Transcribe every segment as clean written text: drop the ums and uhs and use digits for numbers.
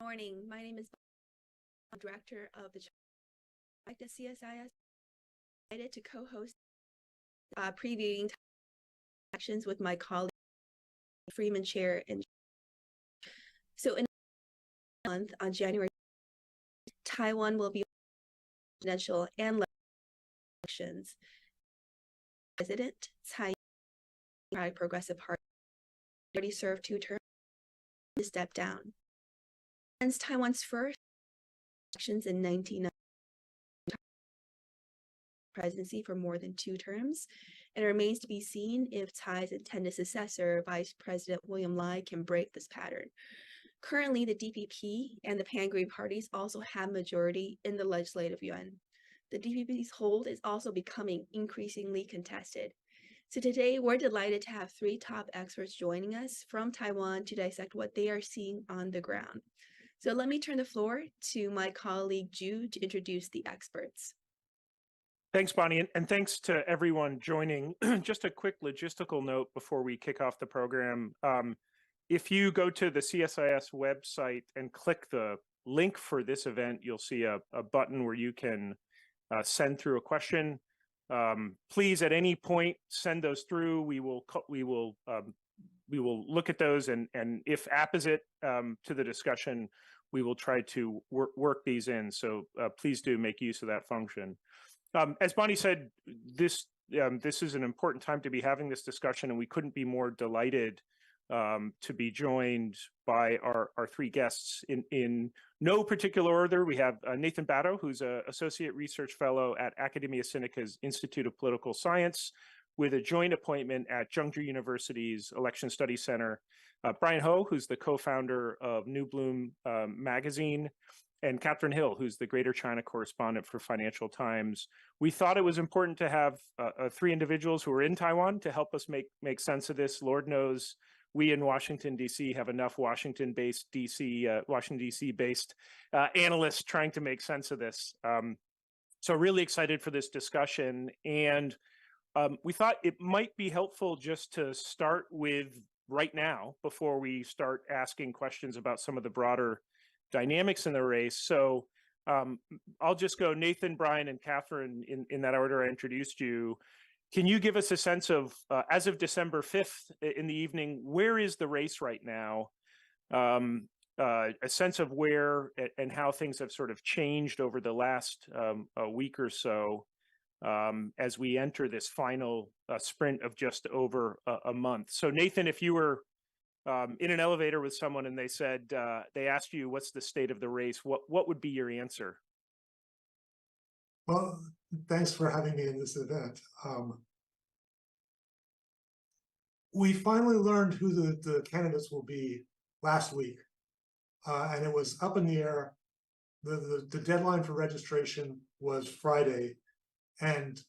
morning. My name is Bonny, director of the CSIS. Excited to co-host previewing actions with my colleague Freeman Chair. And so in a month on January, Taiwan will be presidential and elections. President Tsai Progressive Party already served 2 terms to step down. Since Taiwan's first elections in 1990, presidency for more than 2 terms, and it remains to be seen if Tsai's intended successor, Vice President William Lai, can break this pattern. Currently, the DPP and the Pan-Green parties also have majority in the Legislative Yuan. The DPP's hold is also becoming increasingly contested. So today, we're delighted to have 3 top experts joining us from Taiwan to dissect what they are seeing on the ground. So let me turn the floor to my colleague Jude to introduce the experts. Thanks, Bonnie, and thanks to everyone joining. Just a quick logistical note before we kick off the program. If you go to the CSIS website and click the link for this event, you'll see a button where you can send through a question. Please, at any point, send those through. We will look at those, and if apposite to the discussion, we will try to work these in. So please do make use of that function. As Bonnie said, this is an important time to be having this discussion, and we couldn't be more delighted to be joined by our 3 guests in no particular order. We have Nathan Batto, who's an Associate Research Fellow at Academia Sinica's Institute of Political Science, with a joint appointment at Chengchi University's Election Studies Center. Brian Hioe, who's the co-founder of New Bloom magazine, and Kathrin Hille, who's the Greater China Correspondent for Financial Times. We thought it was important to have 3 individuals who are in Taiwan to help us make sense of this. Lord knows we in Washington, D.C. have enough Washington D.C.-based analysts trying to make sense of this. So really excited for this discussion. And we thought it might be helpful just to start with right now before we start asking questions about some of the broader dynamics in the race. So I'll just go Nathan, Brian, and Kathrin in that order I introduced you. Can you give us a sense of, as of December 5th in the evening, where is the race right now? A sense of where and how things have sort of changed over the last week or so as we enter this final sprint of just over a month. So Nathan, if you were in an elevator with someone and they said, they asked you, what's the state of the race? What would be your answer? Well, thanks for having me in this event. We finally learned who the candidates will be last week, and it was up in the air. The deadline for registration was Friday, and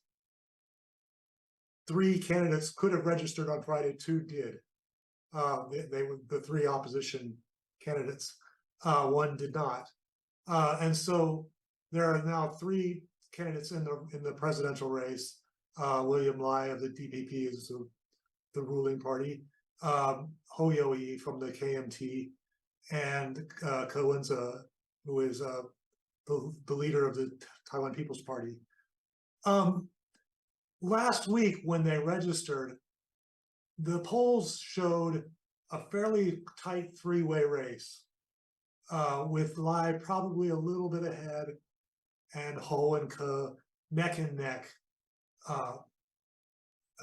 3 candidates could have registered on Friday, 2 did. They were the 3 opposition candidates. 1 did not, and so there are now 3 candidates in the presidential race. William Lai of the DPP is the ruling party. Hioe from the KMT, and Ko Wen-je, who is the leader of the Taiwan People's Party. Last week, when they registered, the polls showed a fairly tight 3-way race, with Lai probably a little bit ahead, and Ho and Ke neck and neck, a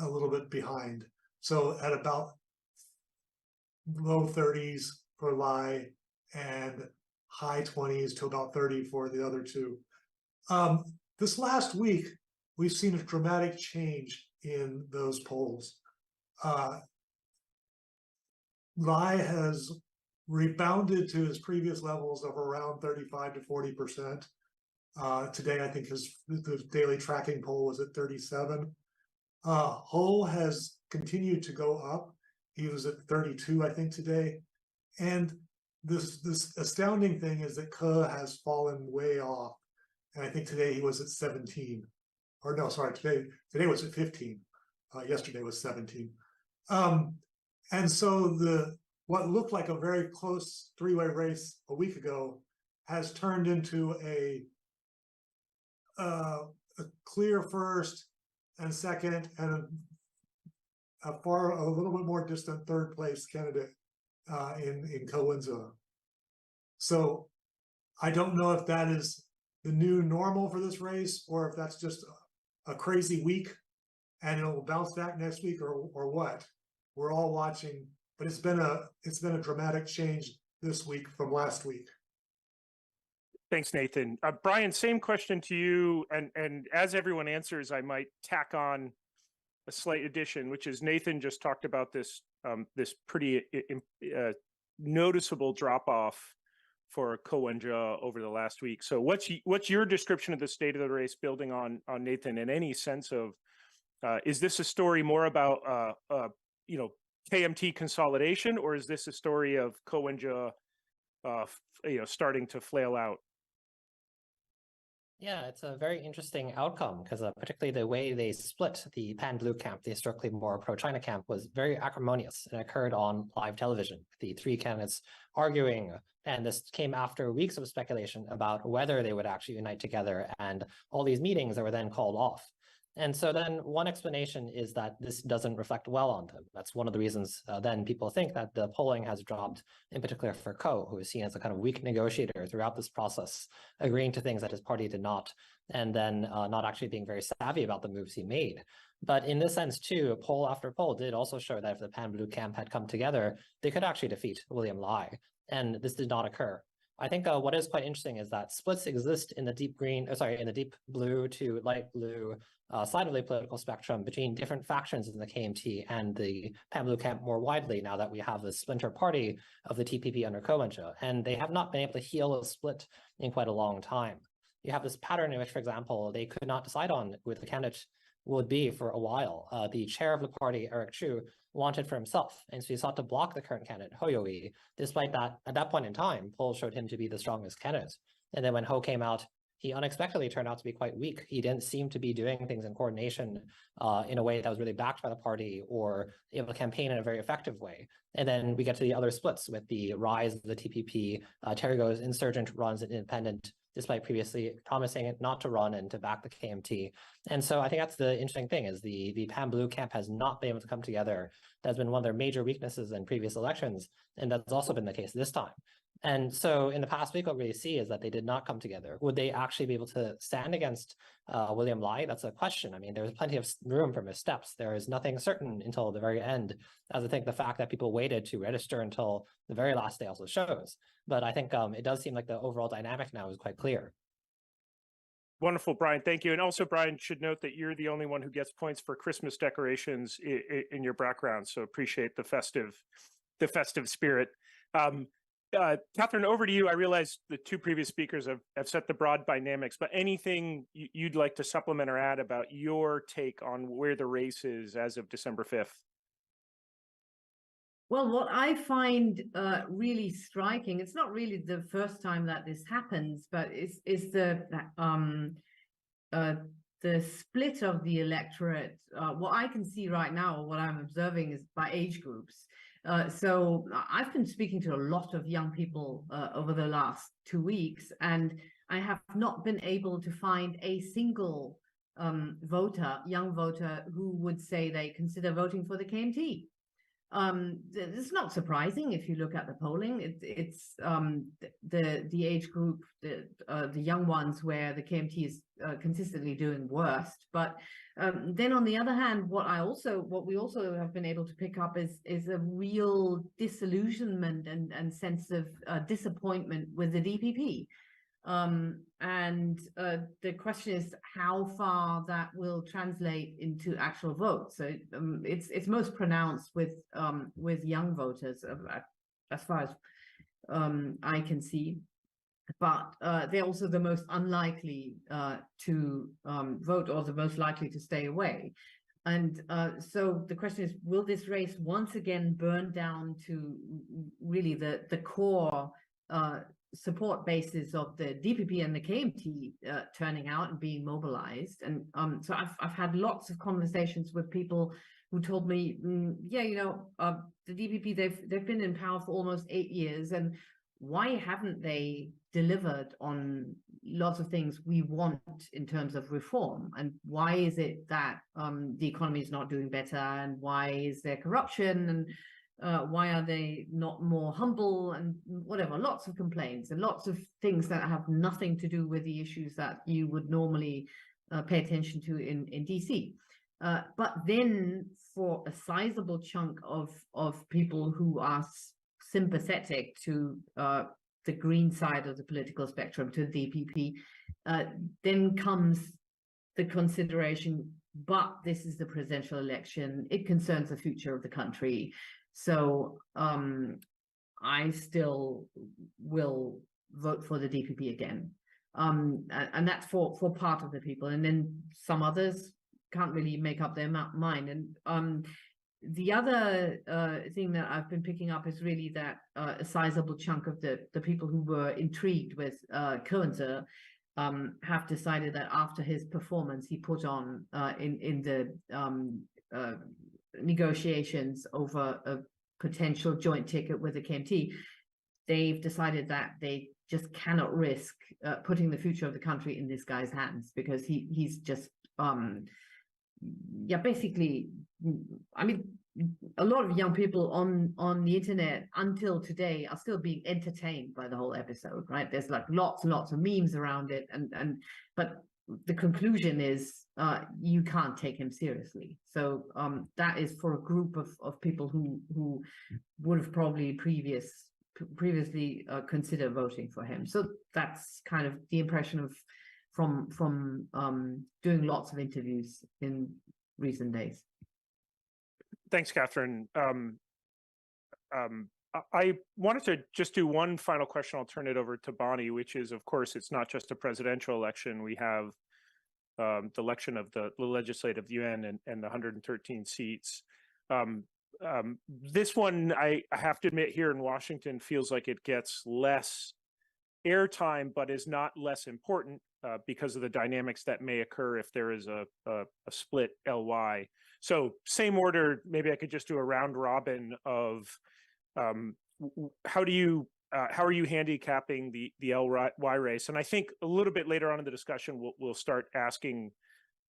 little bit behind. So at about low 30s for Lai and high 20s to about 30 for the other 2. This last week, we've seen a dramatic change in those polls. Lai has rebounded to his previous levels of around 35 to 40%. Today, I think the daily tracking poll was at 37. Ho has continued to go up. He was at 32, I think, today. And this astounding thing is that Ke has fallen way off. And I think today he was at 17. Or no, sorry, today was at 15. Yesterday was 17. And so what looked like a very close three-way race a week ago has turned into a clear first and second and a little bit more distant third place candidate in Ko-Wen-je. So I don't know if that is the new normal for this race or if that's just a crazy week and it'll bounce back next week or what. We're all watching, but it's been a dramatic change this week from last week. Thanks, Nathan. Brian, same question to you. And as everyone answers, I might tack on a slight addition, which is Nathan just talked about this this pretty noticeable drop off for Ko-Wen-je over the last week. So what's your description of the state of the race, building on Nathan, and any sense of is this a story more about KMT consolidation, or is this a story of Ko-Wen-je starting to flail out? Yeah, it's a very interesting outcome because particularly the way they split the pan-blue camp, the historically more pro-China camp, was very acrimonious. It occurred on live television, the three candidates arguing, and this came after weeks of speculation about whether they would actually unite together and all these meetings that were then called off. And so then one explanation is that this doesn't reflect well on them. That's one of the reasons then people think that the polling has dropped, in particular for Ko, who is seen as a kind of weak negotiator throughout this process, agreeing to things that his party did not, and then not actually being very savvy about the moves he made. But in this sense, too, poll after poll did also show that if the pan-blue camp had come together, they could actually defeat William Lai. And this did not occur. I think what is quite interesting is that splits exist in the deep green, in the deep blue to light blue side of the political spectrum between different factions in the KMT and the pan-blue camp more widely, now that we have the splinter party of the TPP under Ko-Wen-je, and they have not been able to heal a split in quite a long time. You have this pattern in which, for example, they could not decide on who the candidate would be for a while. The chair of the party, Eric Chu, wanted for himself, and so he sought to block the current candidate, Hioe, despite that, at that point in time, polls showed him to be the strongest candidate. And then when Ho came out, he unexpectedly turned out to be quite weak. He didn't seem to be doing things in coordination in a way that was really backed by the party or able to campaign in a very effective way. And then we get to the other splits with the rise of the TPP. Terry Go's insurgent runs an independent, despite previously promising it not to run and to back the KMT. And so I think that's the interesting thing, is the pan-blue camp has not been able to come together. That's been one of their major weaknesses in previous elections, and that's also been the case this time. And so in the past week, what we see is that they did not come together. Would they actually be able to stand against William Lai? That's a question. I mean, there's plenty of room for missteps. There is nothing certain until the very end, as I think the fact that people waited to register until the very last day also shows. But I think it does seem like the overall dynamic now is quite clear. Wonderful, Brian. Thank you. And also, Brian, should note that you're the only one who gets points for Christmas decorations in your background. So appreciate the festive spirit. Kathrin, over to you. I realize the two previous speakers have set the broad dynamics, but anything you'd like to supplement or add about your take on where the race is as of December 5th? Well, what I find really striking, it's not really the first time that this happens, but is the split of the electorate. What I can see right now, what I'm observing, is by age groups. So I've been speaking to a lot of young people over the last 2 weeks, and I have not been able to find a single young voter, who would say they consider voting for the KMT. It's not surprising if you look at the polling. It's the age group, the young ones, where the KMT is consistently doing worst. But then on the other hand, what we also have been able to pick up is a real disillusionment and sense of disappointment with the DPP. And the question is how far that will translate into actual votes. So it's most pronounced with young voters, as far as I can see. But they're also the most unlikely to vote, or the most likely to stay away. And so the question is, will this race once again burn down to really the core support bases of the DPP and the KMT turning out and being mobilized? And so I've had lots of conversations with people who told me, yeah, the DPP, they've been in power for almost 8 years, and why haven't they delivered on lots of things we want in terms of reform? And why is it that the economy is not doing better? And why is there corruption? And why are they not more humble? And whatever, lots of complaints and lots of things that have nothing to do with the issues that you would normally pay attention to in DC. But then for a sizable chunk of people who are sympathetic to the green side of the political spectrum, to the DPP, then comes the consideration, but this is the presidential election. It concerns the future of the country. So I still will vote for the DPP again. And that's for part of the people. And then some others can't really make up their mind. And the other thing that I've been picking up is really that a sizable chunk of the people who were intrigued with Koenze have decided that after his performance he put on in the negotiations over a potential joint ticket with the KMT, they've decided that they just cannot risk putting the future of the country in this guy's hands, because he's just basically, I mean, a lot of young people on the internet until today are still being entertained by the whole episode, right? There's like lots and lots of memes around it, but the conclusion is you can't take him seriously. So that is for a group of people who would have probably previously considered voting for him. So that's kind of the impression of from doing lots of interviews in recent days. Thanks, Kathrin. I wanted to just do one final question. I'll turn it over to Bonny, which is, of course, it's not just a presidential election. We have the election of the legislative yuan and the 113 seats. This one, I have to admit, here in Washington feels like it gets less airtime, but is not less important because of the dynamics that may occur if there is a split LY. So same order, maybe I could just do a round robin of how are you handicapping the LY race? And I think a little bit later on in the discussion, we'll start asking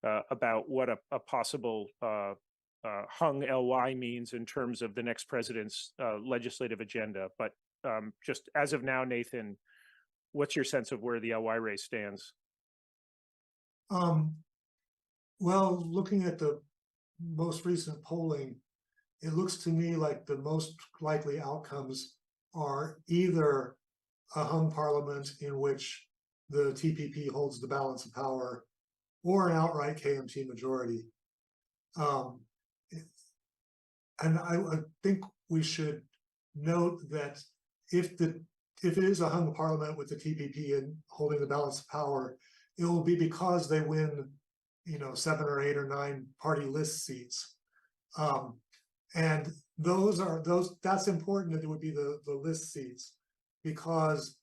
about what a possible hung LY means in terms of the next president's legislative agenda. But just as of now, Nathan, what's your sense of where the LY race stands? Well, looking at the most recent polling, it looks to me like the most likely outcomes are either a hung parliament in which the TPP holds the balance of power, or an outright KMT majority. And I think we should note that if it is a hung parliament with the TPP and holding the balance of power, it will be because they win, 7 or 8 or 9 party list seats. And that's important that it would be the list seats, because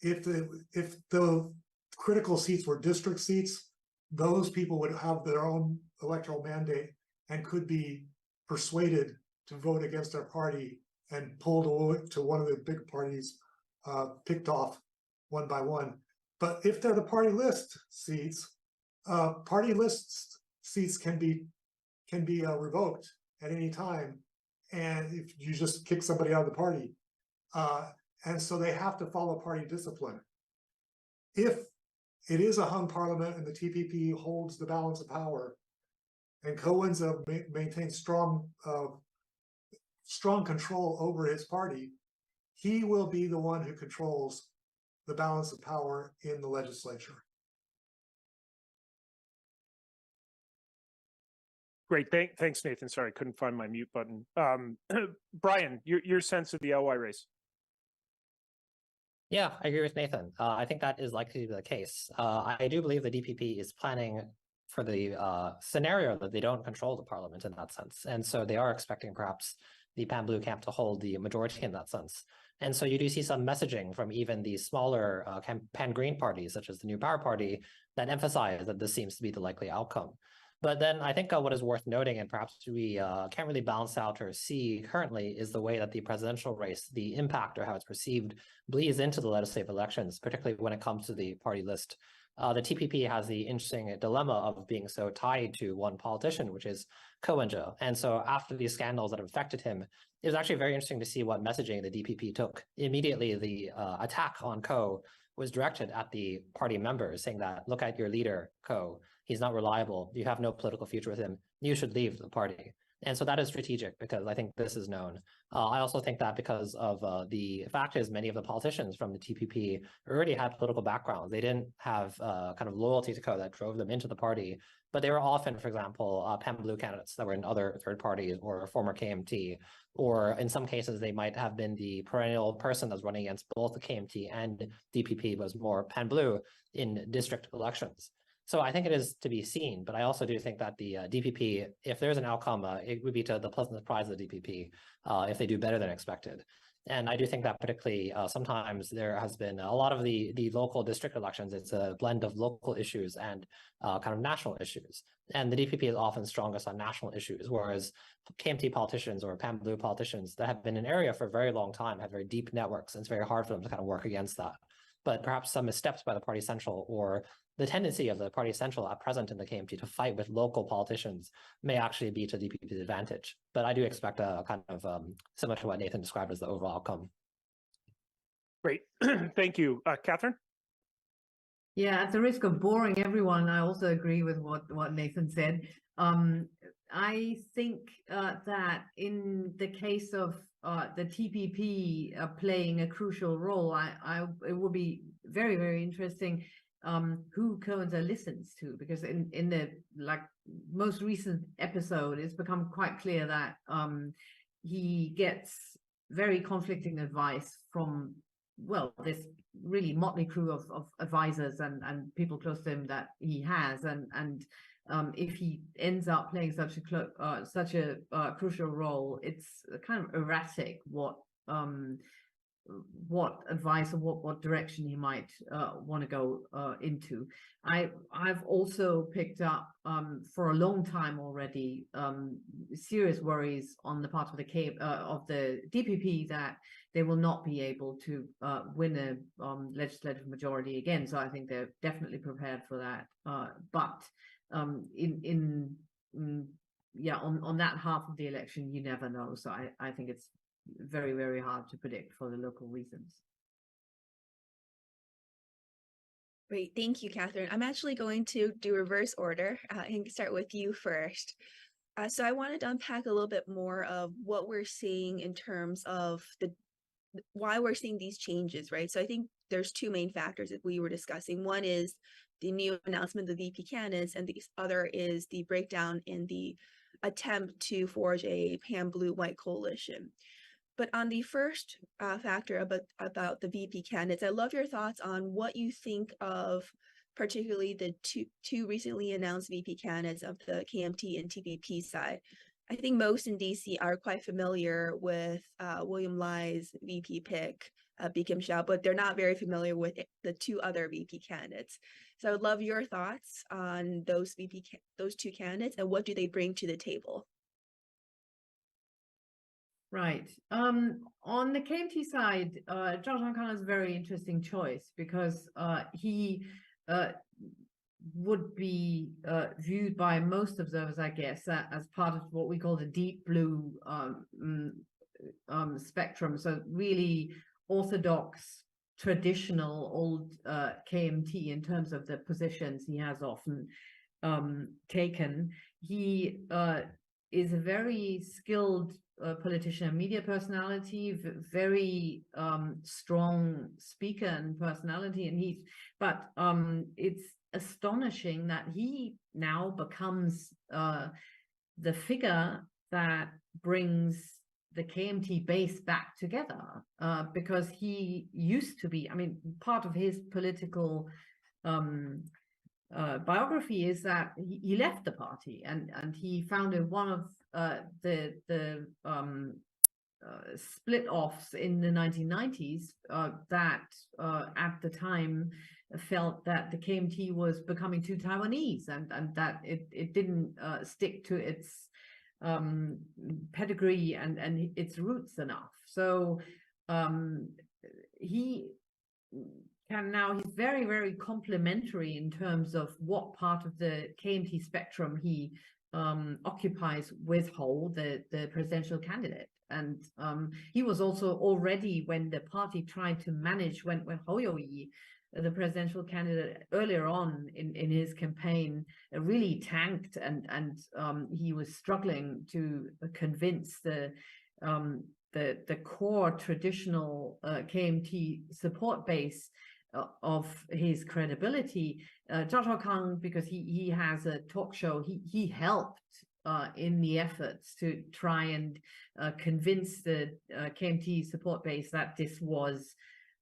if the critical seats were district seats, those people would have their own electoral mandate and could be persuaded to vote against their party and pulled to one of the big parties, picked off one by one. But if they're the party list seats can be revoked at any time, and if you just kick somebody out of the party, and so they have to follow party discipline. If it is a hung parliament and the TPP holds the balance of power, and Koenze maintains strong control over his party, he will be the one who controls the balance of power in the legislature. Great, thanks, Nathan. Sorry, I couldn't find my mute button. Brian, your sense of the LY race? Yeah, I agree with Nathan. I think that is likely to be the case. I do believe the DPP is planning for the scenario that they don't control the parliament in that sense. And so they are expecting perhaps the pan-blue camp to hold the majority in that sense. And so you do see some messaging from even the smaller pan-green parties, such as the New Power Party, that emphasize that this seems to be the likely outcome. But then I think what is worth noting, and perhaps we can't really balance out or see currently, is the way that the presidential race, the impact or how it's perceived, bleeds into the legislative elections, particularly when it comes to the party list. The TPP has the interesting dilemma of being so tied to one politician, which is Ying-jeou. And so after these scandals that have affected him, it was actually very interesting to see what messaging the DPP took. Immediately, the attack on Ko was directed at the party members, saying that, look at your leader, Ko. He's not reliable. You have no political future with him. You should leave the party. And so that is strategic because I think this is known. I also think that because of the fact is many of the politicians from the TPP already had political backgrounds. They didn't have kind of loyalty to Ko that drove them into the party, but they were often, for example, pan blue candidates that were in other third parties or former KMT, or in some cases they might have been the perennial person that's running against both the KMT and DPP, was more pan blue in district elections. So I think it is to be seen, but I also do think that the DPP, if there's an outcome, it would be to the pleasant surprise of the DPP if they do better than expected. And I do think that particularly sometimes there has been a lot of the local district elections, it's a blend of local issues and kind of national issues. And the DPP is often strongest on national issues, whereas KMT politicians or pan blue politicians that have been in an area for a very long time have very deep networks, and it's very hard for them to kind of work against that. But perhaps some missteps by the party central or the tendency of the party central at present in the KMT to fight with local politicians may actually be to DPP's advantage. But I do expect a kind of similar to what Nathan described as the overall outcome. Great. Thank you. Kathrin? Yeah, at the risk of boring everyone, I also agree with what Nathan said. I think that in the case of the TPP playing a crucial role, it will be very, very interesting who Ying-jeou listens to, because in the most recent episode, it's become quite clear that he gets very conflicting advice from, well, this really motley crew of advisors and people close to him that he has, and if he ends up playing such a crucial role, it's kind of erratic what advice or what direction he might want to go into. I've also picked up for a long time already serious worries on the part of the DPP that they will not be able to win a legislative majority again. So I think they're definitely prepared for that. But on that half of the election, you never know. So I think it's very, very hard to predict for the local reasons. Great, thank you, Kathrin. I'm actually going to do reverse order and start with you first. So I wanted to unpack a little bit more of what we're seeing in terms of why we're seeing these changes, right? So I think there's two main factors that we were discussing. One is the new announcement of the VP candidates, and the other is the breakdown in the attempt to forge a pan-blue-white coalition. But on the first factor about the VP candidates, I love your thoughts on what you think of particularly the two recently announced VP candidates of the KMT and TPP side. I think most in DC are quite familiar with William Lai's VP pick, Bi-khim Hsiao, but they're not very familiar with the two other VP candidates. So I would love your thoughts on those two candidates and what do they bring to the table. Right. On the KMT side, Zhao Zhangkan is a very interesting choice because he would be viewed by most observers, I guess, as part of what we call the deep blue spectrum. So really orthodox, traditional old KMT in terms of the positions he has often taken. He is a very skilled politician and media personality, very strong speaker and personality, and it's astonishing that he now becomes the figure that brings the KMT base back together, because he used to be, I mean, part of his political biography is that he left the party and he founded one of the split-offs in the 1990s that at the time felt that the KMT was becoming too Taiwanese and that it didn't stick to its pedigree and its roots enough. So he's very, very complimentary in terms of what part of the KMT spectrum he occupies with Hille, the presidential candidate. And he was also already, when the party tried to manage, when Hioe, the presidential candidate, earlier on in his campaign, really tanked and he was struggling to convince the core traditional KMT support base of his credibility. Zhao Kang, because he has a talk show, he helped in the efforts to try and convince the KMT support base that this was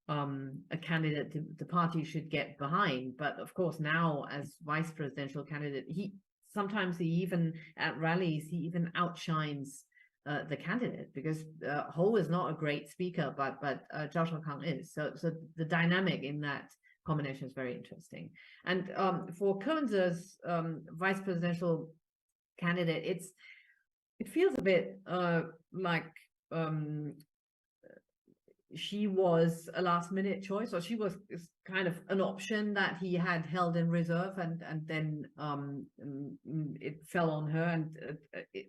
a candidate the party should get behind. But of course, now as vice presidential candidate, sometimes even at rallies, he even outshines the candidate, because Hille is not a great speaker, but Zhao Kang is. So the dynamic in that combination is very interesting. And for Koenze's vice presidential candidate, it feels a bit like she was a last-minute choice, or she was kind of an option that he had held in reserve, and then it fell on her. And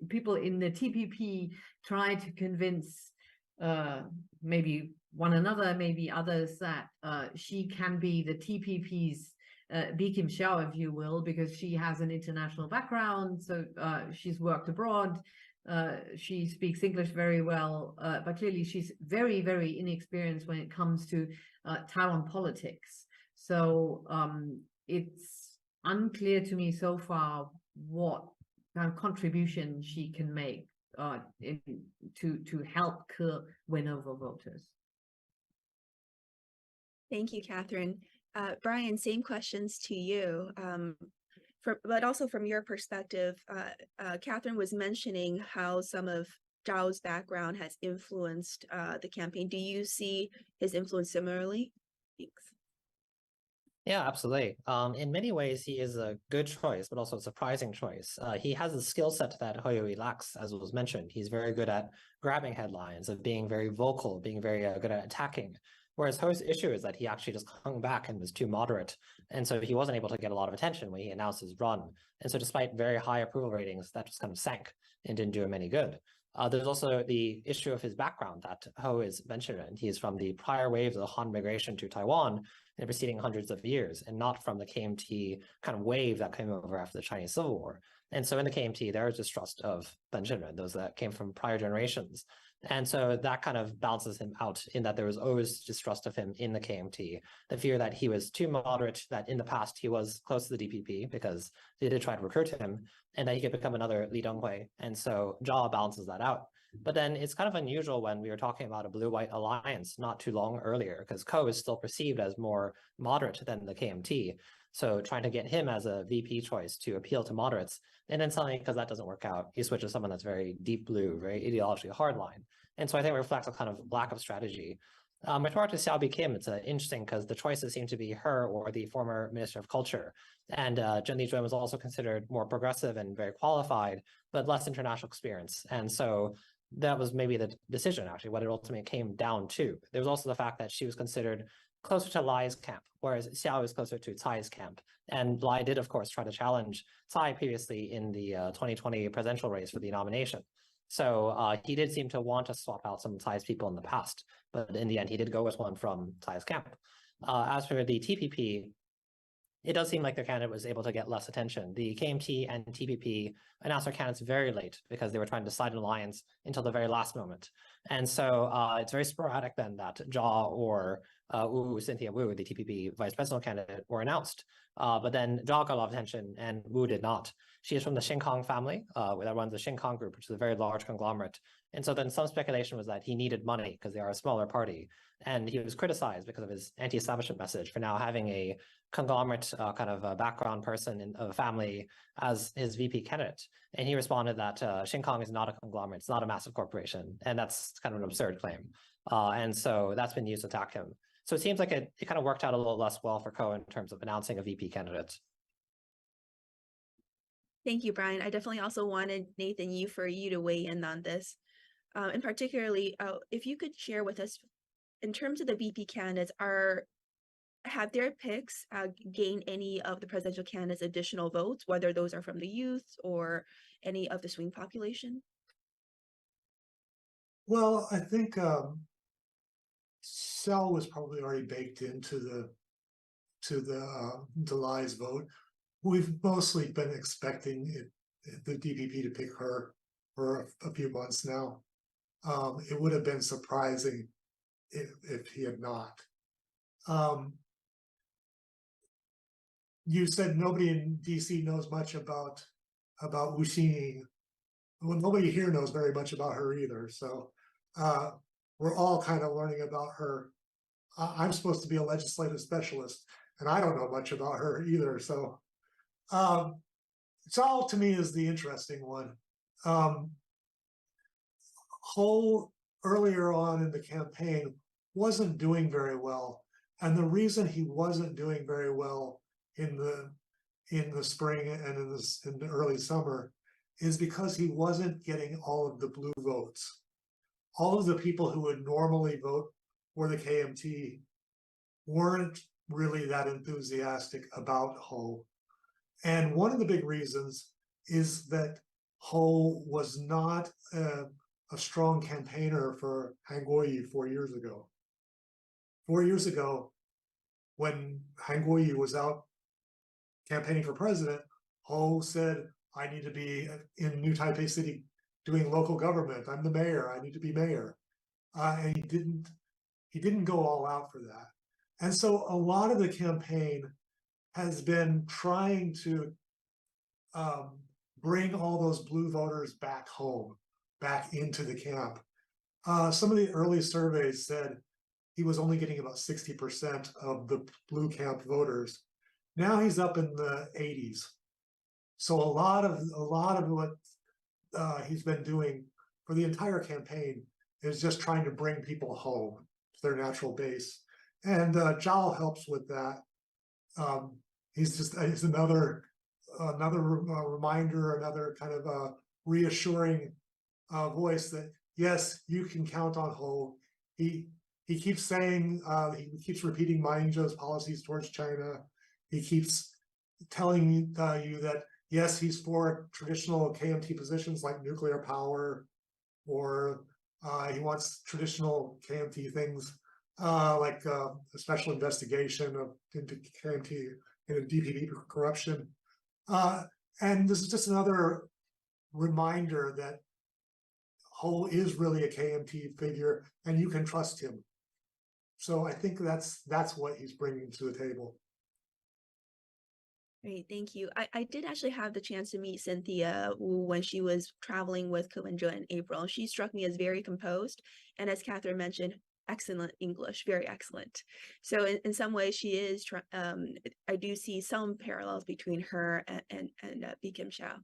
people in the TPP tried to convince maybe one another, maybe others, that she can be the TPP's Bi Kim Xiao, if you will, because she has an international background. So she's worked abroad. She speaks English very well, but clearly she's very, very inexperienced when it comes to Taiwan politics. So it's unclear to me so far what kind of contribution she can make to help Ke win over voters. Thank you, Kathrin. Brian, same questions to you. But also from your perspective, Kathrin was mentioning how some of Zhao's background has influenced the campaign. Do you see his influence similarly? Thanks. Yeah, absolutely. In many ways, he is a good choice, but also a surprising choice. He has a skill set that Hioe lacks, as was mentioned. He's very good at grabbing headlines, of being very vocal, being very good at attacking. Whereas Ho's issue is that he actually just hung back and was too moderate. And so he wasn't able to get a lot of attention when he announced his run. And so despite very high approval ratings, that just kind of sank and didn't do him any good. There's also the issue of his background that Ho is mentioned. And he's from the prior waves of the Han migration to Taiwan in the preceding hundreds of years, and not from the KMT kind of wave that came over after the Chinese Civil War. And so in the KMT, there is distrust of Blanchette, those that came from prior generations. And so that kind of balances him out, in that there was always distrust of him in the KMT, the fear that he was too moderate, that in the past he was close to the DPP because they did try to recruit him, and that he could become another Li Denghui. And so Zhao balances that out. But then it's kind of unusual when we were talking about a blue-white alliance not too long earlier, because Ko is still perceived as more moderate than the KMT. So trying to get him as a VP choice to appeal to moderates, and then suddenly, because that doesn't work out, you switch to someone that's very deep blue, very ideologically hardline. And so I think it reflects a kind of lack of strategy. With regard to Xiao Bi Kim, it's interesting because the choices seem to be her or the former Minister of Culture. And Zhen Lijun was also considered more progressive and very qualified, but less international experience. And so that was maybe the decision, actually, what it ultimately came down to. There was also the fact that she was considered closer to Lai's camp, whereas Xiao is closer to Tsai's camp. And Lai did, of course, try to challenge Tsai previously in the 2020 presidential race for the nomination. So he did seem to want to swap out some of Tsai's people in the past, but in the end, he did go with one from Tsai's camp. As for the TPP, it does seem like their candidate was able to get less attention. The KMT and TPP announced their candidates very late because they were trying to decide an alliance until the very last moment. And so it's very sporadic then that Zhao or Cynthia Wu, the TPP vice presidential candidate, were announced. But then Zhao got a lot of attention and Wu did not. She is from the Shinkong family that runs the Shinkong group, which is a very large conglomerate. And so then some speculation was that he needed money because they are a smaller party. And he was criticized because of his anti-establishment message for now having a conglomerate kind of a background person in a family as his VP candidate. And he responded that Shinkong is not a conglomerate, it's not a massive corporation. And that's kind of an absurd claim. And so that's been used to attack him. So it seems like it kind of worked out a little less well for Ko in terms of announcing a VP candidate. Thank you, Brian. I definitely also wanted, Nathan, you to weigh in on this. And particularly, if you could share with us, in terms of the VP candidates, have their picks gained any of the presidential candidates additional votes, whether those are from the youth or any of the swing population? Well, I think Sal was probably already baked into the Delai's vote. We've mostly been expecting the DPP to pick her for a few months now. It would have been surprising if he had not. You said nobody in DC knows much about Wu Xini. Well, nobody here knows very much about her either. So we're all kind of learning about her. I'm supposed to be a legislative specialist, and I don't know much about her either. So Zhao to me is the interesting one. Ho earlier on in the campaign wasn't doing very well, and the reason he wasn't doing very well in the spring and in the early summer is because he wasn't getting all of the blue votes. All of the people who would normally vote for the KMT weren't really that enthusiastic about Ho. And one of the big reasons is that Ho was not a strong campaigner for Han Kuo-yu 4 years ago. 4 years ago, when Han Kuo-yu was out campaigning for president, Ho said, I need to be in New Taipei City doing local government. I'm the mayor. I need to be mayor. And he didn't go all out for that. And so a lot of the campaign has been trying to bring all those blue voters back home, back into the camp. Some of the early surveys said he was only getting about 60% of the blue camp voters. Now he's up in the 80s. So a lot of what he's been doing for the entire campaign is just trying to bring people home to their natural base. And Zhao helps with that. He's another reminder, another kind of reassuring voice that yes, you can count on Ho. He keeps saying, he keeps repeating Ma Ying-jeou's policies towards China. He keeps telling you that yes, he's for traditional KMT positions like nuclear power, or he wants traditional KMT things like a special investigation into KMT and DPP corruption. And this is just another reminder that Ho is really a KMT figure, and you can trust him. So I think that's what he's bringing to the table. Great, thank you. I did actually have the chance to meet Cynthia when she was traveling with Ko-wen-je in April. She struck me as very composed, and as Kathrin mentioned, excellent English, very excellent. So in some ways, she is. I do see some parallels between her and Bi-khim Hsiao.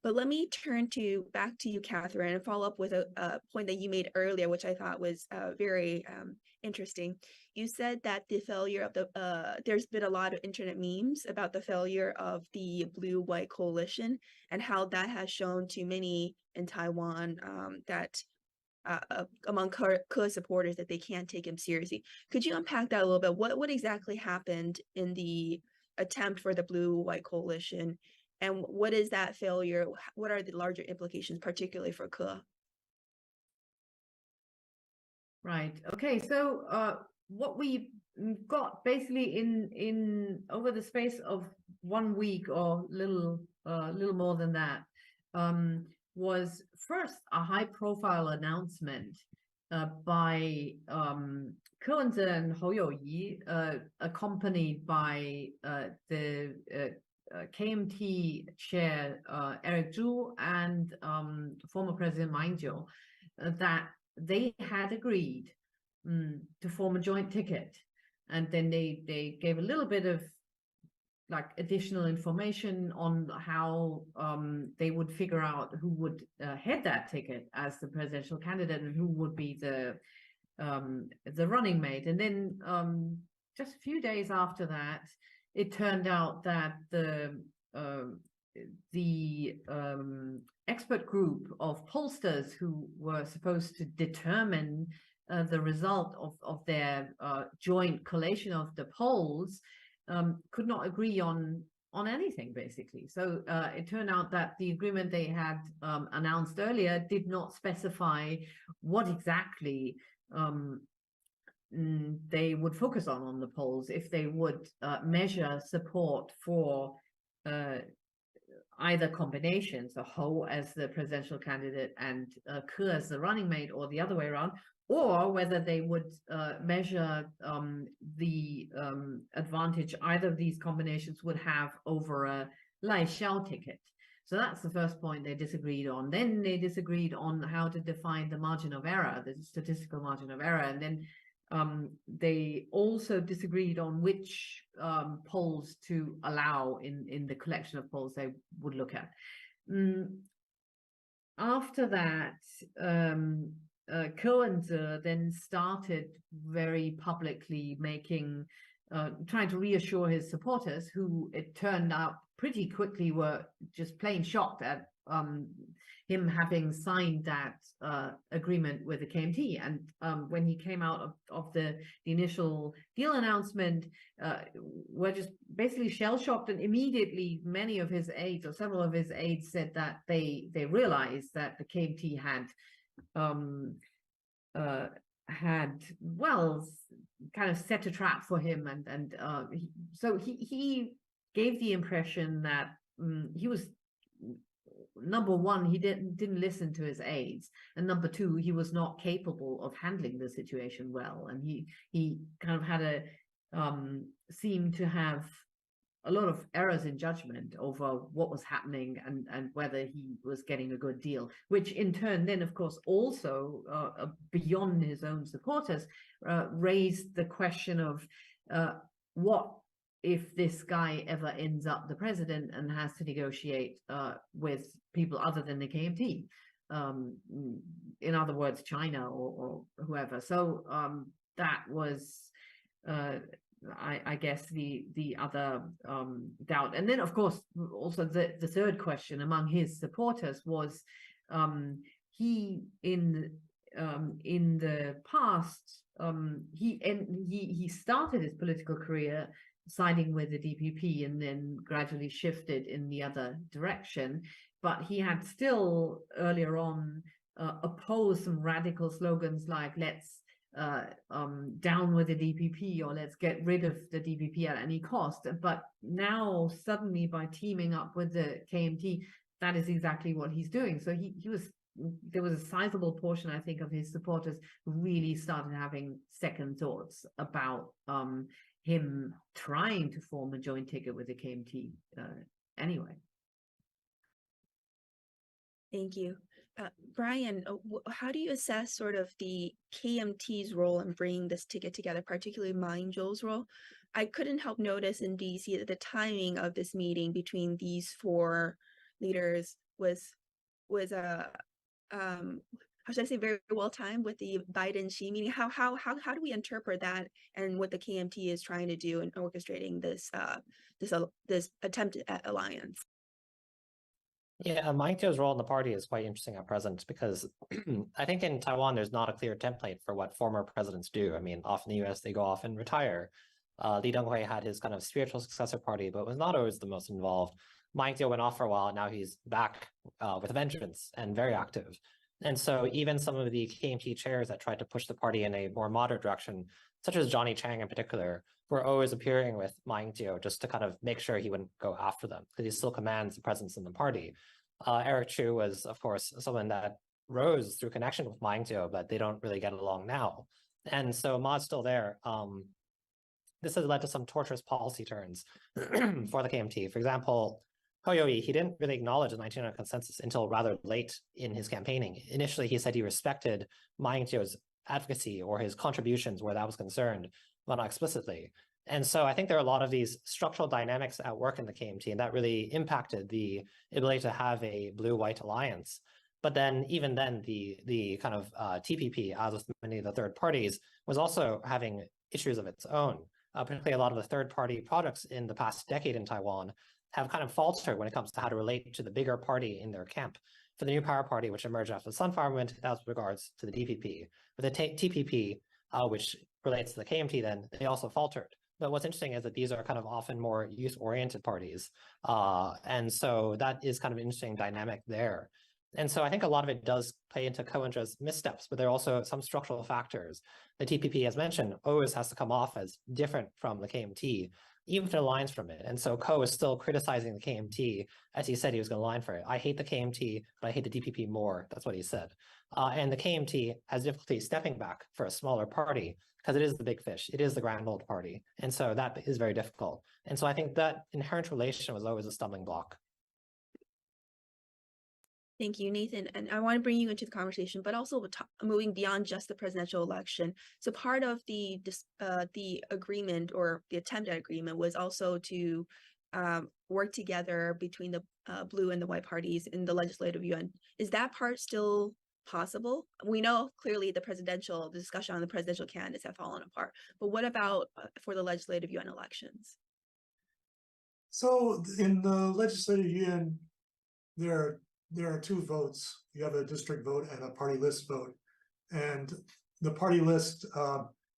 But let me turn back to you, Kathrin, and follow up with a point that you made earlier, which I thought was very interesting. You said that the failure of there's been a lot of internet memes about the failure of the blue-white coalition and how that has shown to many in Taiwan that among Ke supporters that they can't take him seriously. Could you unpack that a little bit? What exactly happened in the attempt for the blue-white coalition? And what is that failure? What are the larger implications, particularly for Ke? Right. Okay. So what we got basically in over the space of 1 week or little more than that was first a high-profile announcement by Ke-wen-je and Hioe, accompanied by the KMT chair Ying-jeou and former President Ma Ying-jeou, that they had agreed to form a joint ticket, and then they gave a little bit of like additional information on how they would figure out who would head that ticket as the presidential candidate and who would be the running mate. And then just a few days after that, it turned out that the expert group of pollsters who were supposed to determine the result of their joint collation of the polls could not agree on anything, basically. So it turned out that the agreement they had announced earlier did not specify what exactly they would focus on the polls, if they would measure support for either combination, so Hioe as the presidential candidate and Ke as the running mate, or the other way around, or whether they would measure the advantage either of these combinations would have over a Lai Xiao ticket. So that's the first point they disagreed on. Then they disagreed on how to define the margin of error, the statistical margin of error. And then they also disagreed on which polls to allow in the collection of polls they would look at. After that, Ke then started very publicly trying to reassure his supporters, who it turned out pretty quickly were just plain shocked at him having signed that agreement with the KMT. And when he came out of the initial deal announcement, were just basically shell-shocked, and immediately many of his aides, or several of his aides, said that they realized that the KMT had well kind of set a trap for him, and so he gave the impression that he was, number one, he didn't listen to his aides, and number two, he was not capable of handling the situation well, and he kind of had seemed to have a lot of errors in judgment over what was happening and whether he was getting a good deal, which in turn then, of course, also beyond his own supporters, raised the question of what if this guy ever ends up the president and has to negotiate with people other than the KMT, in other words, China or whoever. So that was I guess the other doubt. And then, of course, also the third question among his supporters was he in the past he started his political career siding with the DPP and then gradually shifted in the other direction, but he had still earlier on opposed some radical slogans like let's down with the DPP, or let's get rid of the DPP at any cost. But now suddenly, by teaming up with the KMT, that is exactly what he's doing. So there was a sizable portion, I think, of his supporters who really started having second thoughts about him trying to form a joint ticket with the KMT anyway. Thank you. Brian, how do you assess sort of the KMT's role in bringing this ticket together, particularly Ying-jeou's role? I couldn't help notice in DC that the timing of this meeting between these four leaders was how should I say, very well timed with the Biden-Xi meeting. How do we interpret that and what the KMT is trying to do in orchestrating this this attempt at alliance? Yeah, Ying-jeou's role in the party is quite interesting at present because I think in Taiwan, there's not a clear template for what former presidents do. I mean, often in the US, they go off and retire. Lee Teng-hui had his kind of spiritual successor party, but was not always the most involved. Ying-jeou went off for a while, and now he's back with a vengeance and very active. And so even some of the KMT chairs that tried to push the party in a more moderate direction, such as Johnny Chang in particular, were always appearing with Ying-jeou just to kind of make sure he wouldn't go after them, because he still commands a presence in the party. Eric Chu was, of course, someone that rose through connection with Ying-jeou, but they don't really get along now. And so Ma's still there. This has led to some torturous policy turns for the KMT. For example, Hioe, he didn't really acknowledge the 1900 consensus until rather late in his campaigning. Initially, he said he respected Ying-jeou's advocacy or his contributions where that was concerned, but not explicitly. And so I think there are a lot of these structural dynamics at work in the KMT, and that really impacted the ability to have a blue-white alliance. But then even then, the kind of TPP, as with many of the third parties, was also having issues of its own. Particularly a lot of the third-party products in the past decade in Taiwan have kind of faltered when it comes to how to relate to the bigger party in their camp. For the new power party, which emerged after the Sunflower Movement, that was with regards to the DPP. With the TPP, which relates to the KMT, then they also faltered. But what's interesting is that these are kind of often more youth-oriented parties. And so that is kind of an interesting dynamic there. And so I think a lot of it does play into Ko-Indra's missteps, but there are also some structural factors. The TPP, as mentioned, always has to come off as different from the KMT, even if it aligns from it. And so Ko is still criticizing the KMT, as he said he was going to align for it. I hate the KMT, but I hate the DPP more. That's what he said. And the KMT has difficulty stepping back for a smaller party because it is the big fish. It is the grand old party. And so that is very difficult. And so I think that inherent relation was always a stumbling block. Thank you, Nathan. And I want to bring you into the conversation, but also moving beyond just the presidential election. So part of the agreement or the attempt at agreement was also to work together between the blue and the white parties in the legislative yuan. Is that part still possible? We know clearly the discussion on the presidential candidates have fallen apart, but what about for the legislative yuan elections? So in the legislative yuan, there are two votes. You have a district vote and a party list vote. And the party list,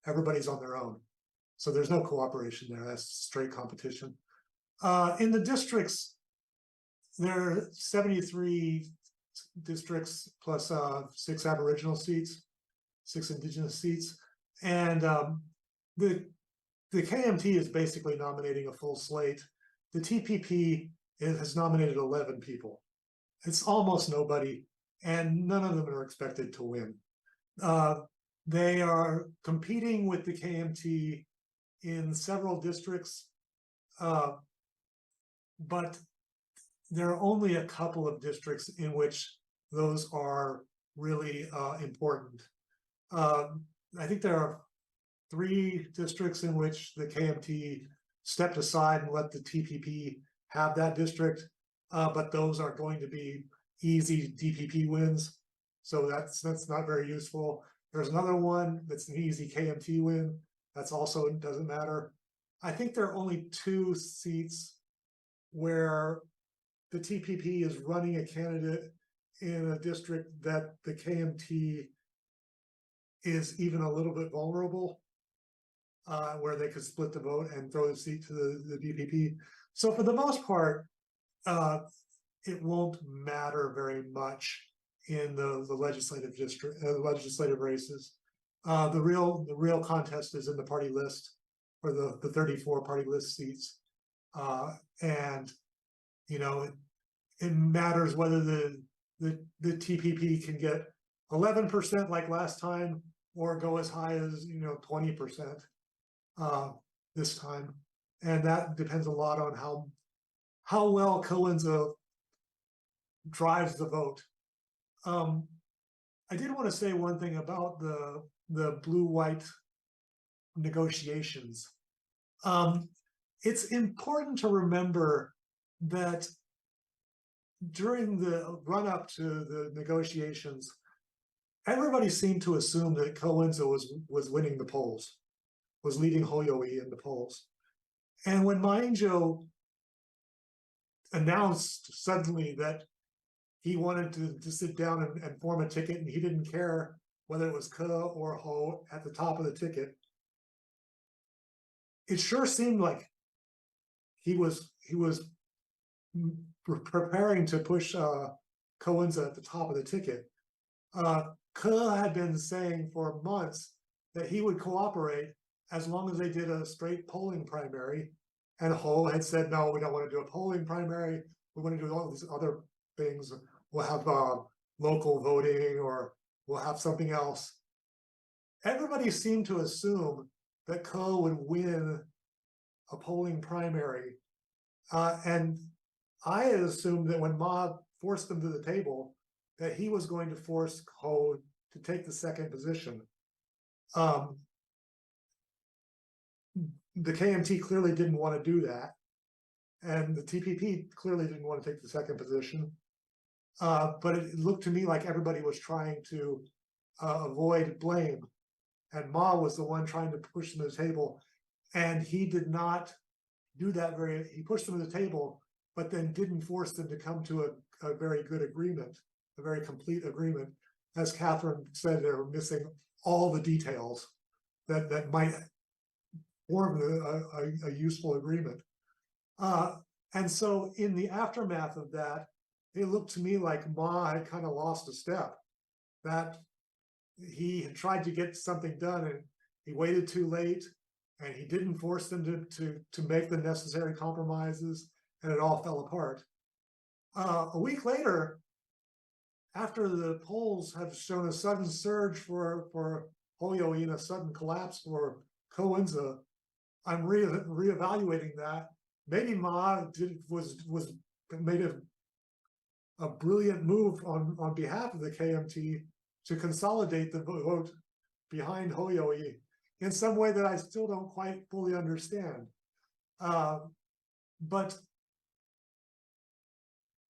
everybody's on their own. So there's no cooperation there. That's straight competition. In the districts, there are 73 districts plus 6 Aboriginal seats, 6 Indigenous seats. And the KMT is basically nominating a full slate. The TPP has nominated 11 people. It's almost nobody, and none of them are expected to win. They are competing with the KMT in several districts, but there are only a couple of districts in which those are really important. I think there are 3 districts in which the KMT stepped aside and let the TPP have that district. But those are going to be easy DPP wins, so that's not very useful. There's another one that's an easy KMT win. That's also doesn't matter. I think there are only 2 seats where the TPP is running a candidate in a district that the KMT is even a little bit vulnerable, where they could split the vote and throw the seat to the DPP. So for the most part, it won't matter very much in the legislative district, legislative races. The real contest is in the party list for the 34 party list seats, and you know it matters whether the TPP can get 11% like last time or go as high as 20% this time, and that depends a lot on how well Ko-Indra drives the vote. I did want to say one thing about the blue-white negotiations. It's important to remember that during the run-up to the negotiations, everybody seemed to assume that Ko-Indra was winning the polls, was leading Hioe in the polls. And when Ying-jeou announced suddenly that he wanted to sit down and form a ticket, and he didn't care whether it was Ke or Ho at the top of the ticket, it sure seemed like he was preparing to push Ko-Indra at the top of the ticket. Ke had been saying for months that he would cooperate as long as they did a straight polling primary, and Ho had said, no, we don't want to do a polling primary. We want to do all these other things. We'll have local voting, or we'll have something else. Everybody seemed to assume that Ke would win a polling primary. And I had assumed that when Ma forced him to the table, that he was going to force Ho to take the second position. the KMT clearly didn't want to do that. And the TPP clearly didn't want to take the second position. But it looked to me like everybody was trying to avoid blame. And Ma was the one trying to push them to the table. And he did not do that he pushed them to the table, but then didn't force them to come to a very good agreement, a very complete agreement. As Kathrin said, they were missing all the details that might form a useful agreement. And so in the aftermath of that, it looked to me like Ma had kind of lost a step, that he had tried to get something done and he waited too late, and he didn't force them to make the necessary compromises, and it all fell apart. A week later, after the polls have shown a sudden surge for Hioe and a sudden collapse for Ko-Unza, I'm reevaluating that. Maybe Ma made a brilliant move on behalf of the KMT to consolidate the vote behind Hioe in some way that I still don't quite fully understand. But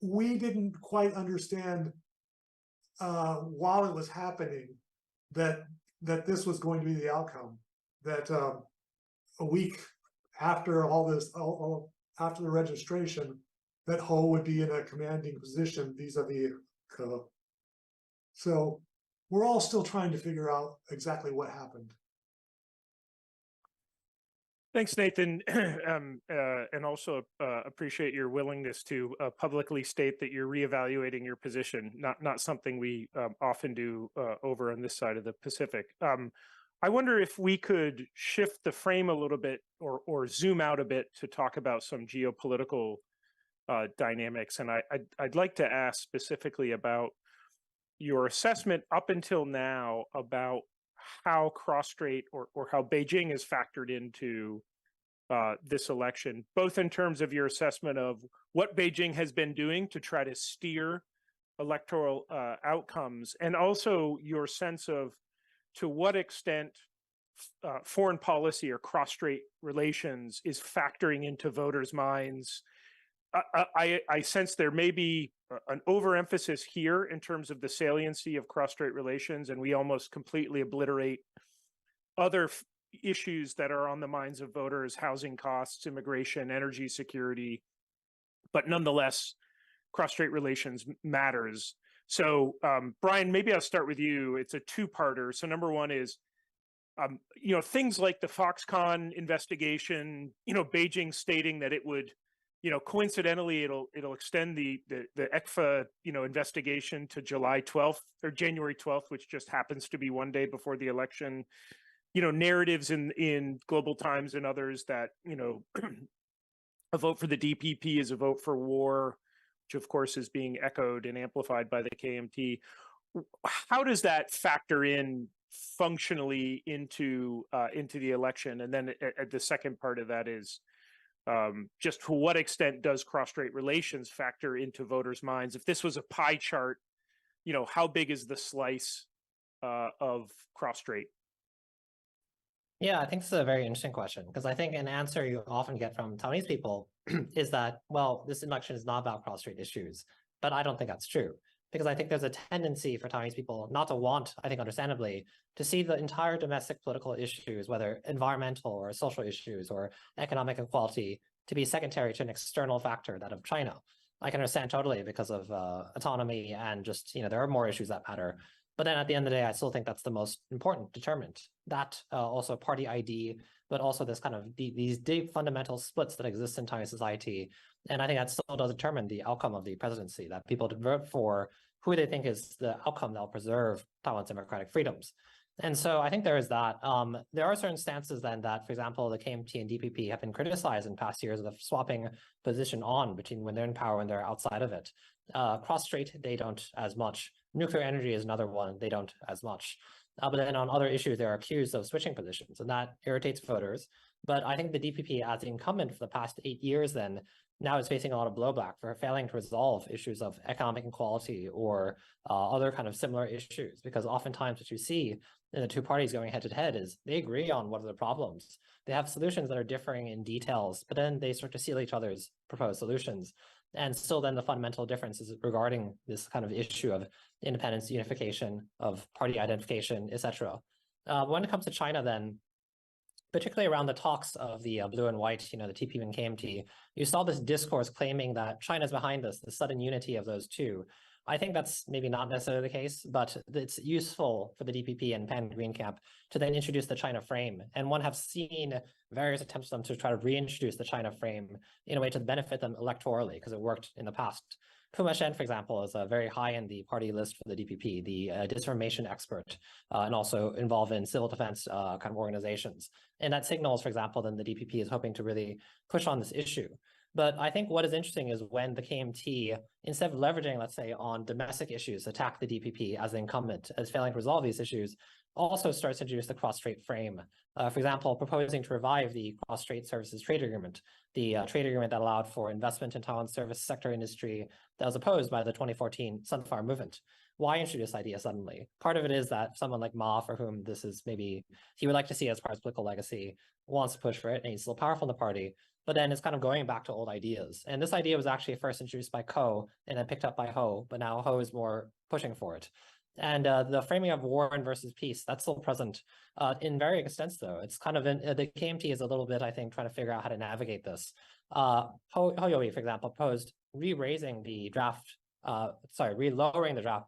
we didn't quite understand while it was happening that this was going to be the outcome. That a week after all this, after the registration, that Ho would be in a commanding position vis-a-vis Ko. So we're all still trying to figure out exactly what happened. Thanks, Nathan, and also appreciate your willingness to publicly state that you're reevaluating your position. Not something we often do over on this side of the Pacific. I wonder if we could shift the frame a little bit, or zoom out a bit to talk about some geopolitical dynamics. And I'd like to ask specifically about your assessment up until now about how cross-strait or how Beijing is factored into this election, both in terms of your assessment of what Beijing has been doing to try to steer electoral outcomes, and also your sense of to what extent foreign policy or cross-strait relations is factoring into voters' minds. I sense there may be an overemphasis here in terms of the saliency of cross-strait relations, and we almost completely obliterate other issues that are on the minds of voters: housing costs, immigration, energy security. But nonetheless, cross-strait relations matters. So, Brian, maybe I'll start with you. It's a two-parter. So number one is, things like the Foxconn investigation, Beijing stating that it would, coincidentally, it'll extend the ECFA, investigation to July 12th or January 12th, which just happens to be one day before the election. Narratives in Global Times and others that, a vote for the DPP is a vote for war, which of course is being echoed and amplified by the KMT. How does that factor in functionally into the election? And then the second part of that is, just to what extent does cross-strait relations factor into voters' minds? If this was a pie chart, how big is the slice of cross-strait? Yeah, I think this is a very interesting question, because I think an answer you often get from Taiwanese people is that, well, this election is not about cross-strait issues. But I don't think that's true, because I think there's a tendency for Taiwanese people not to want, I think understandably, to see the entire domestic political issues, whether environmental or social issues or economic equality, to be secondary to an external factor, that of China. I can understand totally because of autonomy and just, there are more issues that matter. But then at the end of the day, I still think that's the most important determinant. That also party ID, but also this kind of these deep fundamental splits that exist in Taiwanese society. And I think that still does determine the outcome of the presidency, that people vote for who they think is the outcome that will preserve Taiwan's democratic freedoms. And so I think there is that. There are certain stances then that, for example, the KMT and DPP have been criticized in past years of swapping position on between when they're in power and they're outside of it. Cross-strait, they don't as much. Nuclear energy is another one, they don't as much. But then on other issues, they're accused of switching positions, and that irritates voters. But I think the DPP, as the incumbent for the past 8 years, then now is facing a lot of blowback for failing to resolve issues of economic inequality or other kind of similar issues. Because oftentimes what you see in the two parties going head to head is they agree on what are the problems. They have solutions that are differing in details, but then they start to seal each other's proposed solutions. And still then the fundamental difference is regarding this kind of issue of independence, unification, of party identification, etc. When it comes to China then, particularly around the talks of the blue and white, the TPP and KMT, you saw this discourse claiming that China's behind this, the sudden unity of those two. I think that's maybe not necessarily the case, but it's useful for the DPP and Pan-Green camp to then introduce the China frame. And one have seen various attempts of them to try to reintroduce the China frame in a way to benefit them electorally, because it worked in the past. Shen, for example, is very high in the party list for the DPP, the disinformation expert, and also involved in civil defense kind of organizations. And that signals, for example, then the DPP is hoping to really push on this issue. But I think what is interesting is when the KMT, instead of leveraging, let's say, on domestic issues, attack the DPP as the incumbent, as failing to resolve these issues, also starts to introduce the cross-Strait frame. For example, proposing to revive the cross-Strait services trade agreement, the trade agreement that allowed for investment in Taiwan's service sector industry that was opposed by the 2014 Sunflower Movement. Why introduce this idea suddenly? Part of it is that someone like Ma, for whom this is maybe he would like to see as part of his political legacy, wants to push for it, and he's still powerful in the party, but then it's kind of going back to old ideas. And this idea was actually first introduced by Ko and then picked up by Ho, but now Ho is more pushing for it. And the framing of war and versus peace, that's still present in varying extents, though. It's kind of the KMT is a little bit, I think, trying to figure out how to navigate this. Hioe, for example, proposed re-lowering the draft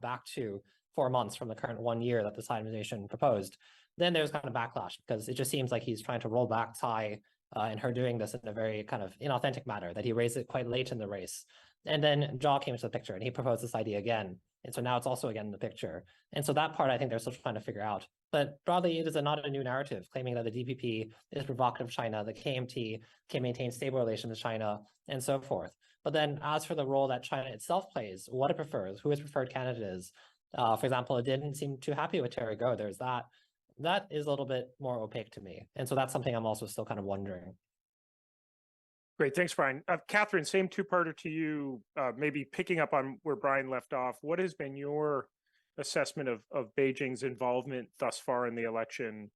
back to 4 months from the current 1 year that the Tsai administration proposed. Then there's kind of backlash because it just seems like he's trying to roll back Tsai and her doing this in a very kind of inauthentic manner, that he raised it quite late in the race. And then Zhao came into the picture and he proposed this idea again. And so now it's also again in the picture. And so that part I think they're still trying to figure out. But broadly, it is not a new narrative claiming that the DPP is provocative of China, the KMT can maintain stable relations with China, and so forth. But then as for the role that China itself plays, what it prefers, who its preferred candidate is, for example, it didn't seem too happy with Terry Go. There's that. That is a little bit more opaque to me. And so that's something I'm also still kind of wondering. Great, thanks, Brian. Kathrin, same two-parter to you, maybe picking up on where Brian left off. What has been your assessment of Beijing's involvement thus far in the election?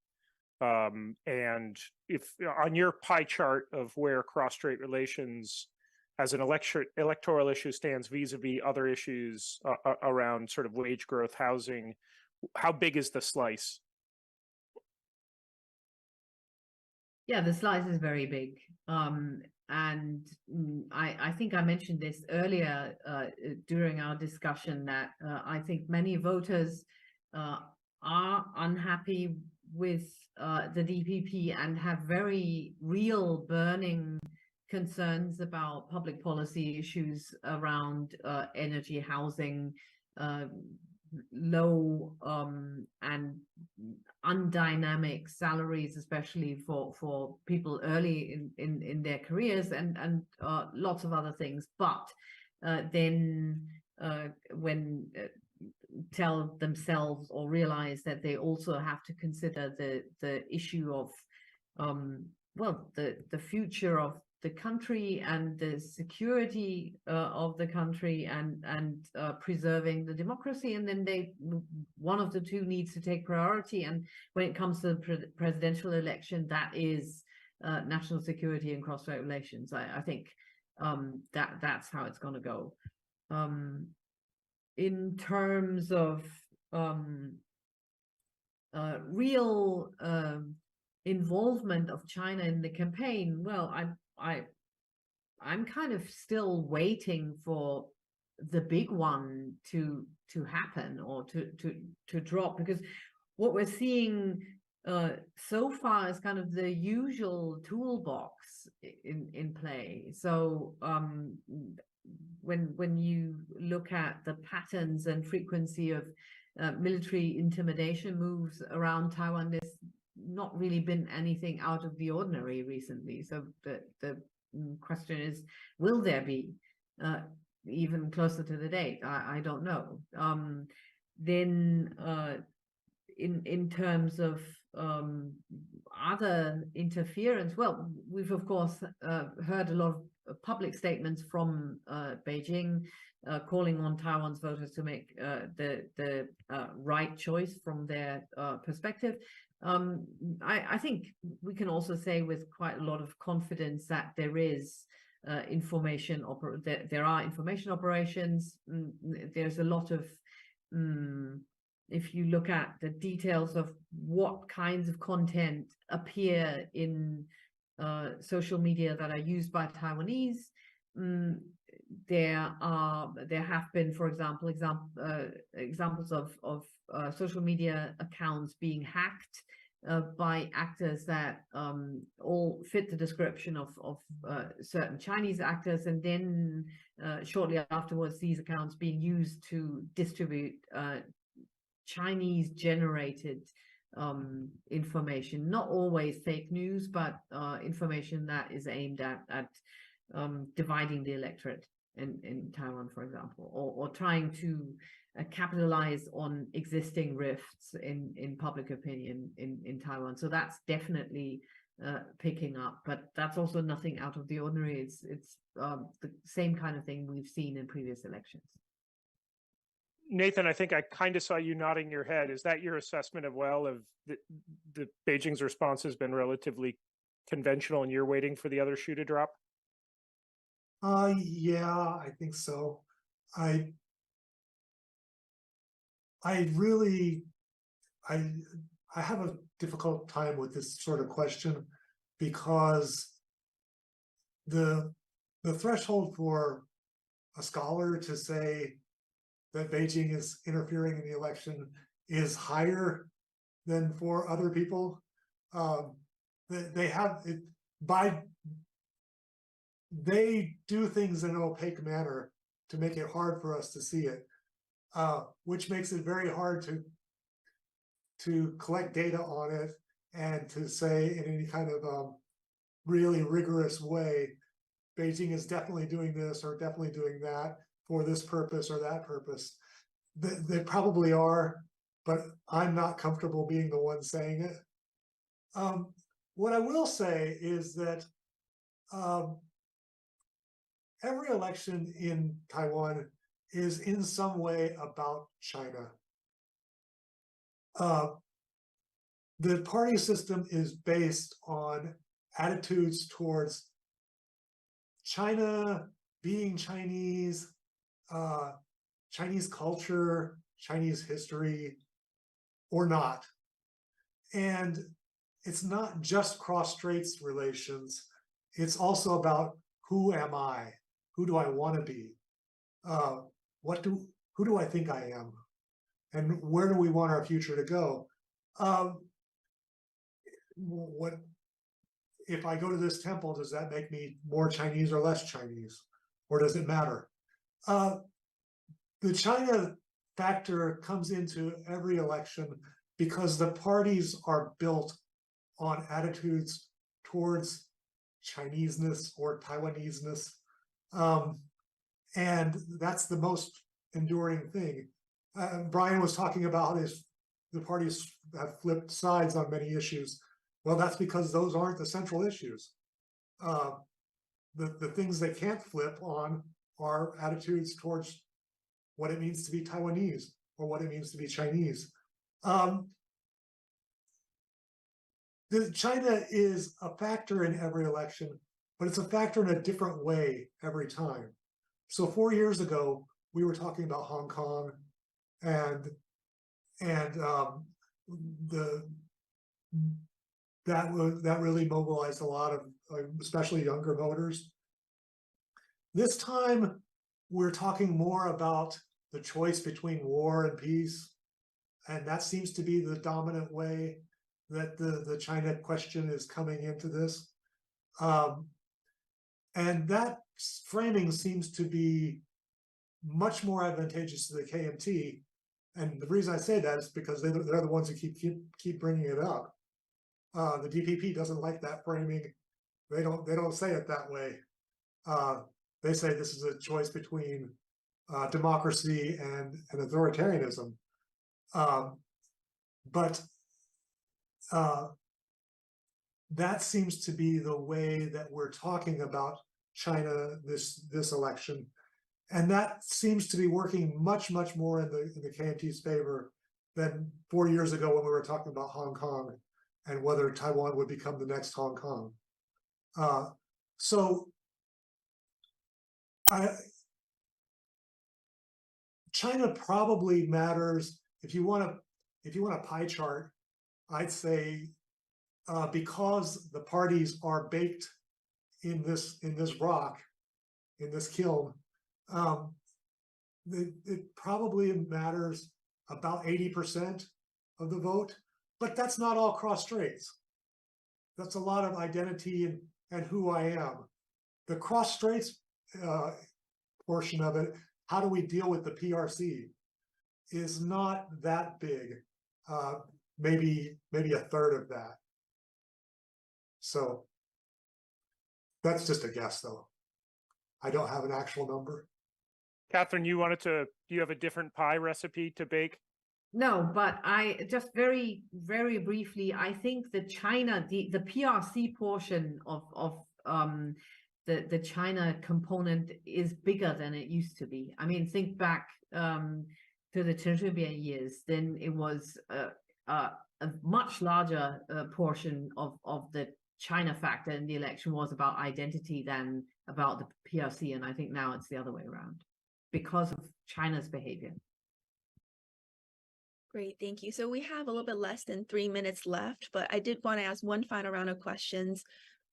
And if on your pie chart of where cross-strait relations as an electoral issue stands vis-a-vis other issues around sort of wage growth, housing, how big is the slice? Yeah, the slice is very big. And I think I mentioned this earlier during our discussion that I think many voters are unhappy with the DPP and have very real burning concerns about public policy issues around energy, housing, low and undynamic salaries, especially for people early in their careers, and lots of other things. But then when tell themselves or realize that they also have to consider the issue of well, the future of the country and the security of the country and preserving the democracy, and then one of the two needs to take priority. And when it comes to the presidential election, that is national security and cross-strait relations. I think that's how it's going to go. In terms of real involvement of China in the campaign, well, I'm kind of still waiting for the big one to happen or to drop, because what we're seeing so far is kind of the usual toolbox in play. So when you look at the patterns and frequency of military intimidation moves around Taiwan, there's not really been anything out of the ordinary recently. So the question is, will there be even closer to the date? I don't know. Then in terms of other interference, well, we've of course heard a lot of public statements from Beijing calling on Taiwan's voters to make the right choice from their perspective. I think we can also say with quite a lot of confidence that there is there are information operations. There's a lot of if you look at the details of what kinds of content appear in social media that are used by Taiwanese, there have been, for example, examples of social media accounts being hacked by actors that all fit the description of certain Chinese actors, and then shortly afterwards these accounts being used to distribute Chinese generated information, not always fake news, but information that is aimed at dividing the electorate in Taiwan, for example, or trying to capitalize on existing rifts in public opinion in Taiwan. So that's definitely picking up, but that's also nothing out of the ordinary. It's the same kind of thing we've seen in previous elections. Nathan, I think I kind of saw you nodding your head. Is that your assessment of the Beijing's response has been relatively conventional and you're waiting for the other shoe to drop? Yeah, I think so. I have a difficult time with this sort of question because the threshold for a scholar to say that Beijing is interfering in the election is higher than for other people. They do things in an opaque manner to make it hard for us to see it, which makes it very hard to collect data on it and to say in any kind of really rigorous way, Beijing is definitely doing this or definitely doing that for this purpose or that purpose. They probably are, but I'm not comfortable being the one saying it. What I will say is that every election in Taiwan is in some way about China. The party system is based on attitudes towards China, being Chinese, Chinese culture, Chinese history, or not. And it's not just cross-Strait relations. It's also about who am I? Who do I want to be? Who do I think I am? And where do we want our future to go? What if I go to this temple, does that make me more Chinese or less Chinese? Or does it matter? The China factor comes into every election because the parties are built on attitudes towards Chineseness or Taiwanese-ness. And that's the most enduring thing. Brian was talking about the parties have flipped sides on many issues. Well, that's because those aren't the central issues. The things they can't flip on are attitudes towards what it means to be Taiwanese or what it means to be Chinese. China is a factor in every election, but it's a factor in a different way every time. So 4 years ago, we were talking about Hong Kong, and that really mobilized a lot of, especially younger voters. This time, we're talking more about the choice between war and peace, and that seems to be the dominant way that the China question is coming into this. And that framing seems to be much more advantageous to the KMT. And the reason I say that is because they're the ones who keep bringing it up. The DPP doesn't like that framing. They don't say it that way. They say this is a choice between democracy and authoritarianism. But that seems to be the way that we're talking about China this election. And that seems to be working much more in the KMT's favor than 4 years ago when we were talking about Hong Kong and whether Taiwan would become the next Hong Kong. So China probably matters. If you want a pie chart, I'd say because the parties are baked in this rock, in this kiln, it probably matters about 80% of the vote, but that's not all cross-straits. That's a lot of identity and who I am. The cross-straits portion of it, how do we deal with the PRC, is not that big. Maybe a third of that. So that's just a guess, though. I don't have an actual number. Kathrin, do you have a different pie recipe to bake? No, but I just very briefly, I think the China, the PRC portion of the China component is bigger than it used to be. I mean, think back to the Chengchi years, then it was a much larger portion of the China factor in the election was about identity than about the PRC, and I think now it's the other way around because of China's behavior. Great, thank you. So we have a little bit less than 3 minutes left, but I did want to ask one final round of questions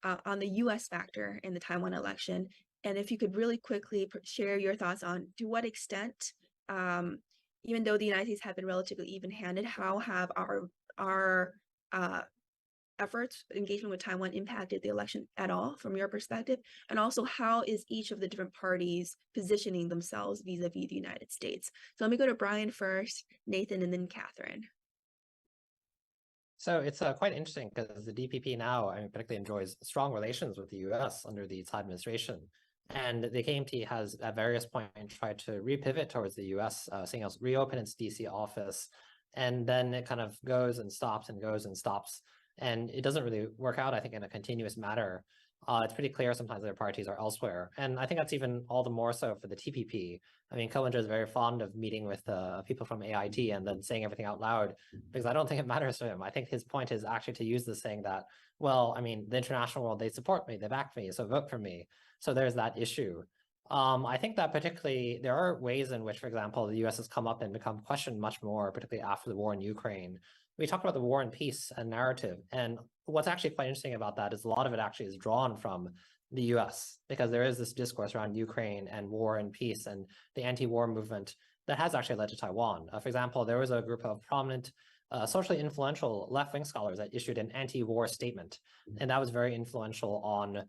on the US factor in the Taiwan election. And if you could really quickly share your thoughts on to what extent, even though the United States have been relatively even-handed, how have our efforts, engagement with Taiwan impacted the election at all from your perspective? And also, how is each of the different parties positioning themselves vis-a-vis the United States? So let me go to Brian first, Nathan, and then Kathrin. So it's quite interesting because the DPP now, particularly enjoys strong relations with the US under the Tsai administration. And the KMT has at various points tried to repivot towards the US, saying it'll reopen its DC office. And then it kind of goes and stops and goes and stops. And it doesn't really work out, I think, in a continuous manner. It's pretty clear sometimes their parties are elsewhere. And I think that's even all the more so for the TPP. I mean, Killinger is very fond of meeting with people from AIT and then saying everything out loud, because I don't think it matters to him. I think his point is actually to use this saying that, well, I mean, the international world, they support me, they back me, so vote for me. So there's that issue. I think that particularly there are ways in which, for example, the US has come up and become questioned much more, particularly after the war in Ukraine. We talked about the war and peace and narrative. And what's actually quite interesting about that is a lot of it actually is drawn from the US, because there is this discourse around Ukraine and war and peace and the anti-war movement that has actually led to Taiwan. For example, there was a group of prominent, socially influential left-wing scholars that issued an anti-war statement. And that was very influential on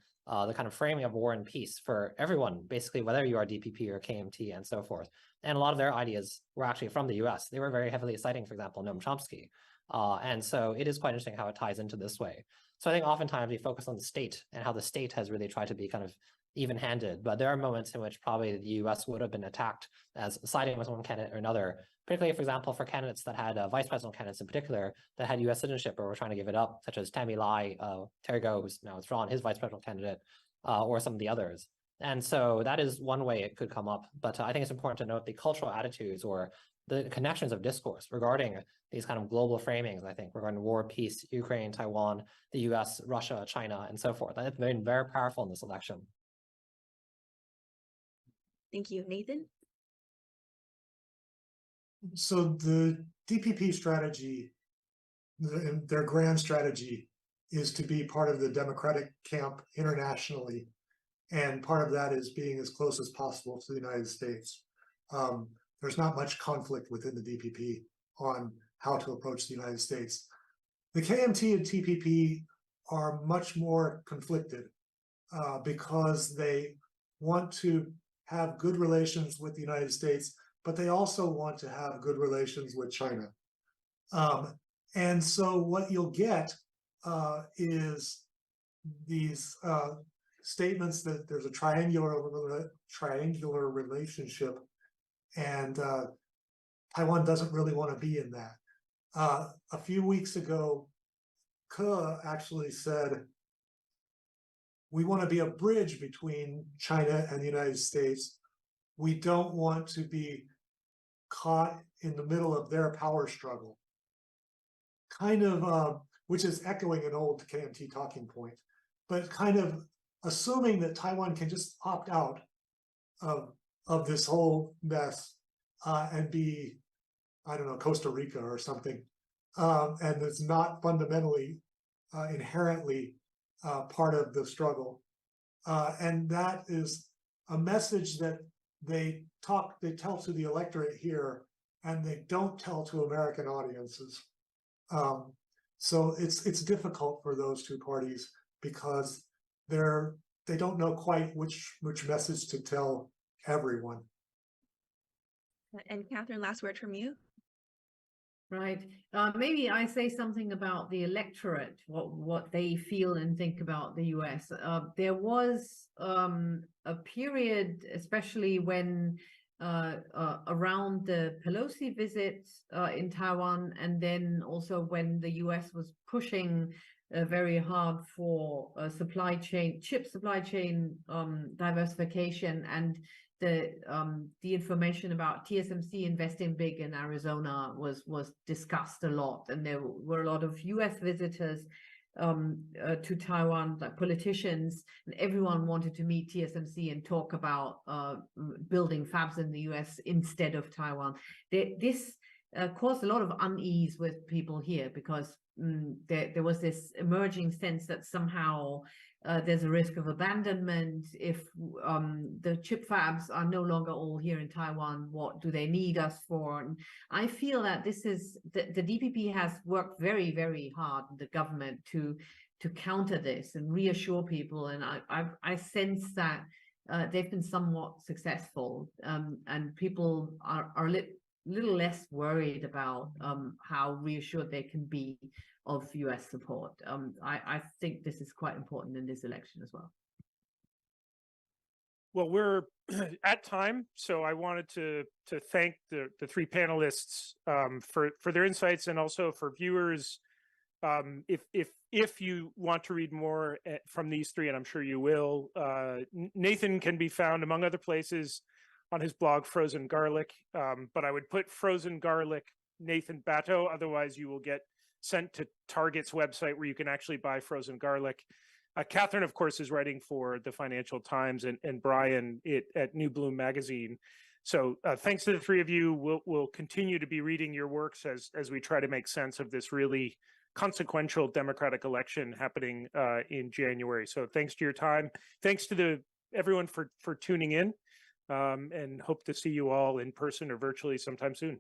the kind of framing of war and peace for everyone, basically, whether you are DPP or KMT and so forth. And a lot of their ideas were actually from the US. They were very heavily citing, for example, Noam Chomsky. And so it is quite interesting how it ties into this way. So I think oftentimes we focus on the state and how the state has really tried to be kind of even-handed, but there are moments in which probably the US would have been attacked as siding with one candidate or another, particularly, for example, for candidates that had vice presidential candidates in particular that had US citizenship or were trying to give it up, such as Tammy Lai, Terry Goh, who's now withdrawn, his vice presidential candidate, or some of the others. And so that is one way it could come up. But I think it's important to note the cultural attitudes or the connections of discourse regarding these kind of global framings, I think, regarding war, peace, Ukraine, Taiwan, the US, Russia, China, and so forth. It's been very powerful in this election. Thank you. Nathan? So the DPP strategy, their grand strategy, is to be part of the Democratic camp internationally. And part of that is being as close as possible to the United States. There's not much conflict within the DPP on how to approach the United States. The KMT and TPP are much more conflicted because they want to have good relations with the United States, but they also want to have good relations with China. And so what you'll get is these statements that there's a triangular relationship, and Taiwan doesn't really want to be in that. A few weeks ago, Ke actually said, we want to be a bridge between China and the United States. We don't want to be caught in the middle of their power struggle. Kind of, which is echoing an old KMT talking point, but kind of assuming that Taiwan can just opt out of this whole mess and be, I don't know, Costa Rica or something. And it's not fundamentally, inherently part of the struggle. And that is a message that they tell to the electorate here, and they don't tell to American audiences. So it's difficult for those two parties because they don't know quite which message to tell everyone. And Kathrin, last word from you. Right. Maybe I say something about the electorate, what they feel and think about the US. There was a period, especially when around the Pelosi visit in Taiwan, and then also when the US was pushing very hard for chip supply chain diversification, and the information about TSMC investing big in Arizona was discussed a lot, and there were a lot of US visitors to Taiwan, like politicians, and everyone wanted to meet TSMC and talk about building fabs in the US instead of Taiwan. This caused a lot of unease with people here because there was this emerging sense that somehow there's a risk of abandonment if the chip fabs are no longer all here in Taiwan. What do they need us for? And I feel that this is the DPP has worked very, very hard, the government, to counter this and reassure people. And I sense that they've been somewhat successful, and people are a little less worried about how reassured they can be of US support. I think this is quite important in this election as well. Well, we're at time, so I wanted to thank the three panelists for their insights, and also for viewers. If you want to read more from these three, and I'm sure you will, Nathan can be found among other places on his blog Frozen Garlic, but I would put Frozen Garlic Nathan Batto, otherwise you will get sent to Target's website where you can actually buy frozen garlic. Kathrin, of course, is writing for the Financial Times, and Brian at New Bloom magazine. So thanks to the three of you. We'll continue to be reading your works as we try to make sense of this really consequential Democratic election happening in January. So thanks to your time. Thanks to everyone for tuning in, and hope to see you all in person or virtually sometime soon.